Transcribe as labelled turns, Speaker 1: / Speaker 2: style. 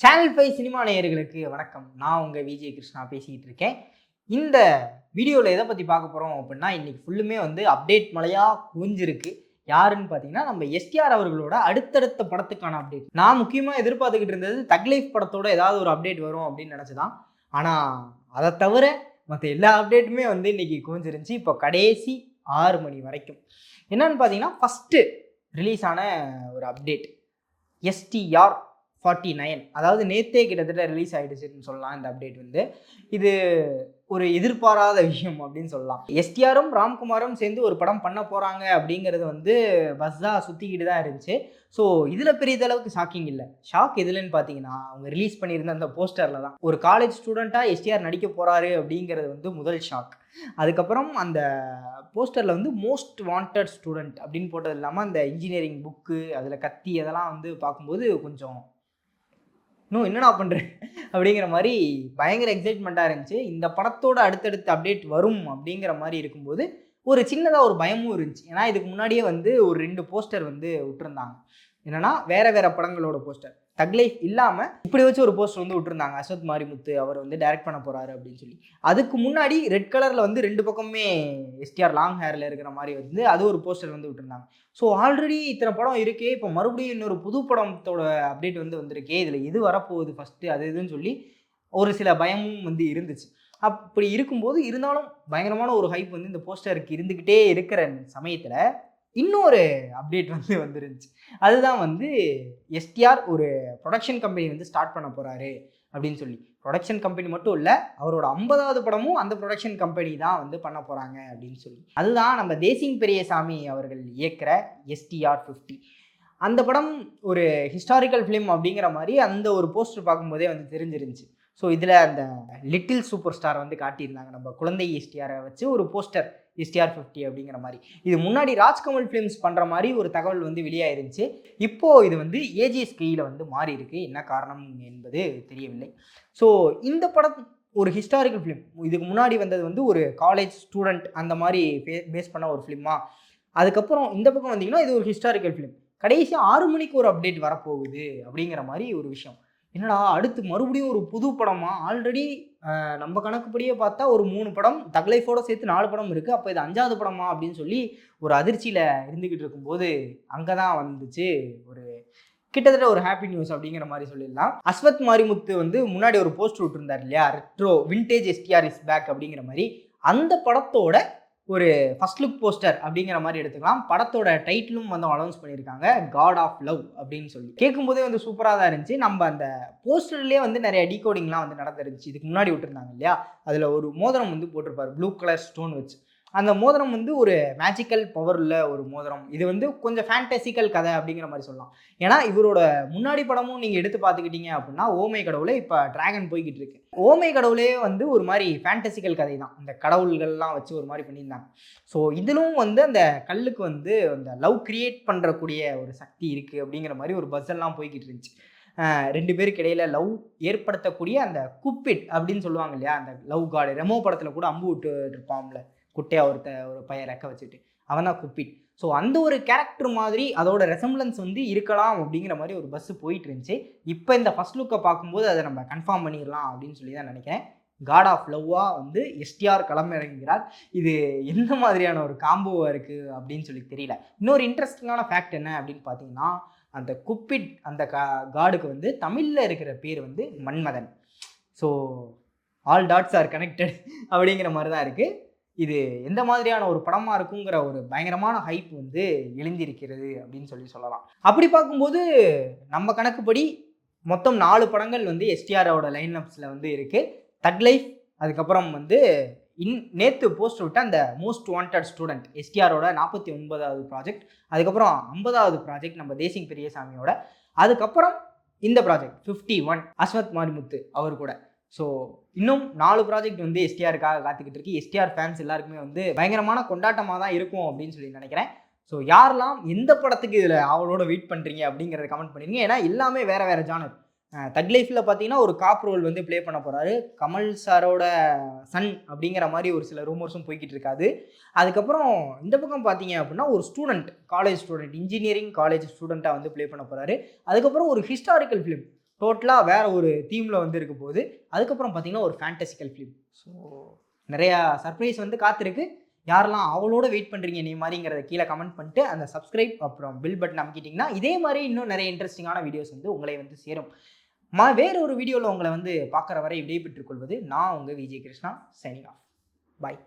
Speaker 1: Channel 5 cinema நேயர்களுக்கு வணக்கம். நான் உங்க விஜய் கிருஷ்ணா பேசிக்கிட்டு இருக்கேன். இந்த வீடியோல எத பத்தி பார்க்க போறோம் அப்படின்னா, இன்னைக்கு ஃபுல்லுமே வந்து அப்டேட் மழையா குவிஞ்சிருக்கு. யாருன்னு பார்த்தீங்கன்னா, நம்ம எஸ்டிஆர் அவர்களோட அடுத்தடுத்த படத்துக்கான அப்டேட். நான் முக்கியமா எதிர்பார்த்துக்கிட்டு இருந்தது தக் லைஃப் படத்தோட ஏதாவது ஒரு அப்டேட் வரும் அப்படின்னு நினைச்சு தான். ஆனா, அத தவிர மத்த எல்லா அப்டேட்டுமே வந்து இன்னைக்கு குவிஞ்சிருந்துச்சு. இப்போ கடைசி 6 மணி வரைக்கும். என்னன்னு பார்த்தீங்கன்னா, ஃபர்ஸ்ட்டு ரிலீஸ் ஆன ஒரு அப்டேட். எஸ்டிஆர் 49 அதாவது நேத்தே கிட்டத்தட்ட ரிலீஸ் ஆயிடுச்சுன்னு சொல்லலாம். இந்த அப்டேட் வந்து இது ஒரு எதிர்பாராத விஷயம் அப்படின்னு சொல்லலாம். எஸ்டிஆரும் ராம்குமாரும் சேர்ந்து ஒரு படம் பண்ண போறாங்க அப்படிங்கிறது வந்து பஸ்ஸா சுத்திக்கிட்டு தான் இருந்துச்சு. ஸோ இதுல பெரியதளவுக்கு ஷாக்கிங் இல்லை. ஷாக் எதுலன்னு பார்த்தீங்கன்னா, அவங்க ரிலீஸ் பண்ணியிருந்த அந்த போஸ்டர்ல தான். ஒரு காலேஜ் ஸ்டூடெண்டா எஸ்டிஆர் நடிக்க போறாரு அப்படிங்கிறது வந்து முதல் ஷாக். அதுக்கப்புறம் அந்த போஸ்டர்ல வந்து மோஸ்ட் வாண்டட் ஸ்டூடெண்ட் அப்படின்னு போட்டது இல்லாமல் அந்த இன்ஜினியரிங் புக்கு அதில் கத்தி அதெல்லாம் வந்து பார்க்கும்போது கொஞ்சம் இன்னும் என்னடா பண்ற அப்படிங்கிற மாதிரி பயங்கர எக்ஸைட்மெண்ட்டாக இருந்துச்சு. இந்த படத்தோட அடுத்தடுத்த அப்டேட் வரும் அப்படிங்கிற மாதிரி இருக்கும்போது ஒரு சின்னதாக ஒரு பயமும் இருந்துச்சு. ஏன்னா இதுக்கு முன்னாடியே வந்து ஒரு 2 போஸ்டர் வந்து விட்டுருந்தாங்க. என்னன்னா வேற வேற படங்களோட போஸ்டர். தக் லைஃப் இல்லாமல் இப்படி வச்சு ஒரு போஸ்டர் வந்து விட்டுருந்தாங்க. அஸ்வத் மாரிமுத்து அவர் வந்து டைரக்ட் பண்ண போறாரு அப்படின்னு சொல்லி. அதுக்கு முன்னாடி ரெட் கலர்ல வந்து 2 பக்கமுமே எஸ்டிஆர் லாங் ஹேர்ல இருக்கிற மாதிரி வந்து அது ஒரு போஸ்டர் வந்து விட்டுருந்தாங்க. ஸோ ஆல்ரெடி இத்தனை படம் இருக்கே, இப்போ மறுபடியும் இன்னொரு புது படத்தோட அப்டேட் வந்து வந்திருக்கே, இதில் எது வரப்போகுது ஃபஸ்ட்டு அது இதுன்னு சொல்லி ஒரு சில பயமும் வந்து இருந்துச்சு. அப்படி இருக்கும்போது இருந்தாலும் பயங்கரமான ஒரு ஹைப் வந்து இந்த போஸ்டருக்கு இருந்துக்கிட்டே இருக்கிற சமயத்தில் இன்னொரு அப்டேட் வந்து வந்துருந்துச்சு. அதுதான் வந்து எஸ்டிஆர் ஒரு ப்ரொடக்ஷன் கம்பெனி வந்து ஸ்டார்ட் பண்ண போறாரு அப்படின்னு சொல்லி. ப்ரொடக்ஷன் கம்பெனி மட்டும் இல்லை, அவரோட 50வது படமும் அந்த ப்ரொடக்ஷன் கம்பெனி தான் வந்து பண்ண போறாங்க அப்படின்னு சொல்லி. அதுதான் நம்ம தேசிங் பெரியசாமி அவர்கள் இயக்குற எஸ்டிஆர் 50. அந்த படம் ஒரு ஹிஸ்டாரிக்கல் ஃபிலிம் அப்படிங்கிற மாதிரி அந்த ஒரு போஸ்டர் பார்க்கும்போதே வந்து தெரிஞ்சிருந்துச்சு. ஸோ இதில் அந்த லிட்டில் சூப்பர் ஸ்டார் வந்து காட்டியிருந்தாங்க. நம்ம குழந்தை எஸ்டிஆரை வச்சு ஒரு போஸ்டர் எஸ்டிஆர் 50 அப்படிங்கிற மாதிரி. இது முன்னாடி ராஜ்கமல் ஃபிலிம்ஸ் பண்ணுற மாதிரி ஒரு தகவல் வந்து வெளியாயிருந்துச்சு. இப்போது இது வந்து ஏஜிஎஸ் கையில் வந்து மாறி இருக்கு. என்ன காரணம் என்பது தெரியவில்லை. ஸோ இந்த படம் ஒரு ஹிஸ்டாரிக்கல் ஃபிலிம். இதுக்கு முன்னாடி வந்தது வந்து ஒரு காலேஜ் ஸ்டூடெண்ட் அந்த மாதிரி பேஸ் பண்ண ஒரு ஃபிலிமா. அதுக்கப்புறம் இந்த பக்கம் வந்தீங்கன்னா இது ஒரு ஹிஸ்டாரிக்கல் ஃபிலிம். கடைசி 6 மணிக்கு ஒரு அப்டேட் வரப்போகுது அப்படிங்கிற மாதிரி ஒரு விஷயம். என்னடா அடுத்து மறுபடியும் ஒரு புது படமா? ஆல்ரெடி நம்ம கணக்குப்படியே பார்த்தா ஒரு 3 படம் தக் லைஃபோட சேர்த்து 4 படம் இருக்கு. அப்போ இது 5வது படமா அப்படின்னு சொல்லி ஒரு அதிர்ச்சியில இருந்துகிட்டு இருக்கும்போது அங்கே தான் வந்துச்சு ஒரு கிட்டத்தட்ட ஒரு ஹாப்பி நியூஸ் அப்படிங்கிற மாதிரி சொல்லிடலாம். அஸ்வத் மாரிமுத்து வந்து முன்னாடி ஒரு போஸ்ட் விட்டுருந்தார் இல்லையா, retro vintage STR is back அப்படிங்கிற மாதிரி. அந்த படத்தோட ஒரு ஃபர்ஸ்ட் லுக் போஸ்டர் அப்படிங்கிற மாதிரி எடுத்துக்கலாம். படத்தோட டைட்டிலும் வந்து அனௌன்ஸ் பண்ணியிருக்காங்க, காட் ஆஃப் லவ் அப்படின்னு சொல்லி. கேட்கும்போதே வந்து சூப்பராக தான் இருந்துச்சு. நம்ம அந்த போஸ்டர்லேயே வந்து நிறைய டீகோடிங்லாம் வந்து நடந்துருந்துச்சு. இதுக்கு முன்னாடி விட்டுருந்தாங்க இல்லையா, அதில் ஒரு மோதிரம் வந்து போட்டிருப்பாரு ப்ளூ கலர் ஸ்டோன் வச்சு. அந்த மோதிரம் வந்து ஒரு மேஜிக்கல் பவர் உள்ள ஒரு மோதிரம். இது வந்து கொஞ்சம் ஃபேண்டசிக்கல் கதை அப்படிங்கிற மாதிரி சொல்லலாம். ஏன்னா இவரோட முன்னாடி படமும் நீங்கள் எடுத்து பார்த்துக்கிட்டீங்க அப்படின்னா, ஓமை கடவுளே இப்போ டிராகன் போய்கிட்டு இருக்கு. ஓமை கடவுளே வந்து ஒரு மாதிரி ஃபேண்டசிக்கல் கதை தான். இந்த கடவுள்கள்லாம் வச்சு ஒரு மாதிரி பண்ணியிருந்தாங்க. ஸோ இதிலும் வந்து அந்த கல்லுக்கு வந்து அந்த லவ் கிரியேட் பண்ணுறக்கூடிய ஒரு சக்தி இருக்குது அப்படிங்கிற மாதிரி ஒரு பஸ்ஸெல்லாம் போய்கிட்டு இருந்துச்சு. 2 பேருக்கு இடையில லவ் ஏற்படுத்தக்கூடிய அந்த குப்பிட் அப்படின்னு சொல்லுவாங்க இல்லையா, அந்த லவ் காடு. ரெமோ படத்தில் கூட அம்பு விட்டு இருப்பான்ல குட்டையா ஒரு பையன் ரெக்க வச்சுட்டு, அவன் தான் குப்பிட். ஸோ அந்த ஒரு கேரக்டர் மாதிரி அதோட ரெசம்பிளன்ஸ் வந்து இருக்கலாம் அப்படிங்கிற மாதிரி ஒரு பஸ் போயிட்டு இருந்துச்சு. இப்போ இந்த ஃபர்ஸ்ட் லுக்கை பார்க்கும்போது அதை நம்ம கன்ஃபார்ம் பண்ணிடலாம் அப்படின்னு சொல்லி தான் நினைக்கிறேன். காட் ஆஃப் லவ்வா வந்து எஸ்டிஆர் களமிறங்குகிறார். இது எந்த மாதிரியான ஒரு காம்போவாக இருக்குது அப்படின்னு சொல்லி தெரியல. இன்னொரு இன்ட்ரெஸ்டிங்கான ஃபேக்ட் என்ன அப்படின்னு பார்த்தீங்கன்னா, அந்த குப்பிட் அந்த காடுக்கு வந்து தமிழில் இருக்கிற பேர் வந்து Manmadhan. So all dots are connected அப்படிங்கிற மாதிரி தான் இருக்குது. இது எந்த மாதிரியான ஒரு படமா இருக்குங்கிற ஒரு பயங்கரமான ஹைப் வந்து எழுந்திருக்கிறது அப்படின்னு சொல்லி சொல்லலாம். அப்படி பார்க்கும்போது நம்ம கணக்குப்படி மொத்தம் 4 படங்கள் வந்து எஸ்டிஆரோட லைன்அப்ஸில் வந்து இருக்கு. தக் லைஃப், அதுக்கப்புறம் வந்து நேத்து போஸ்ட் விட்ட அந்த மோஸ்ட் வாண்டட் ஸ்டூடெண்ட் எஸ்டிஆரோட 49வது ப்ராஜெக்ட், அதுக்கப்புறம் 50வது ப்ராஜெக்ட் நம்ம தேசிங் பெரியசாமியோட, அதுக்கப்புறம் இந்த ப்ராஜெக்ட் 51 அஸ்வத் மாரிமுத்து அவர் கூட. ஸோ இன்னும் 4 ப்ராஜெக்ட் வந்து எஸ்டிஆருக்காக காத்துக்கிட்டு இருக்கு. எஸ்டிஆர் ஃபேன்ஸ் எல்லாருக்குமே வந்து பயங்கரமான கொண்டாட்டமாக தான் இருக்கும் அப்படின்னு சொல்லி நினைக்கிறேன். ஸோ யாரெல்லாம் எந்த படத்துக்கு இதில் அவளோட வெயிட் பண்ணுறீங்க அப்படிங்கிறத கமெண்ட் பண்ணிடுங்க. ஏன்னா எல்லாமே வேற வேற ஜானர். தக் லைஃப்பில் பார்த்தீங்கன்னா ஒரு காப் ரோல் வந்து ப்ளே பண்ண போகிறாரு. கமல் சாரோட சன் அப்படிங்கிற மாதிரி ஒரு சில ரூமர்ஸும் போய்கிட்டு இருக்காது. அதுக்கப்புறம் இந்த பக்கம் பார்த்தீங்க அப்படின்னா ஒரு student, college student, engineering college ஸ்டூடெண்ட்டாக வந்து ப்ளே பண்ண போகிறாரு. அதுக்கப்புறம் ஒரு ஹிஸ்டாரிக்கல் ஃபிலிம், டோட்டலாக வேற ஒரு தீமில் வந்து இருக்க போகுது. அதுக்கப்புறம் பார்த்தீங்கன்னா ஒரு ஃபேண்டசிக்கல் ஃபிலிம். ஸோ நிறையா சர்ப்ரைஸ் வந்து காத்திருக்கு. யாரெல்லாம் அவளோட வெயிட் பண்ணுறீங்க நீ மாதிரிங்கிறத கீழே கமெண்ட் பண்ணிட்டு அந்த சப்ஸ்கிரைப் அப்புறம் பில் பட்டன் அமைக்கிட்டிங்கன்னா இதே மாதிரி இன்னும் நிறைய இன்ட்ரெஸ்டிங்கான வீடியோஸ் வந்து உங்களை வந்து சேரும். வேற ஒரு வீடியோவில் உங்களை வந்து பார்க்குற வரை விடைபெற்றுக் கொள்வது நான் உங்கள் விஜய் கிருஷ்ணா. Signing off. பாய்.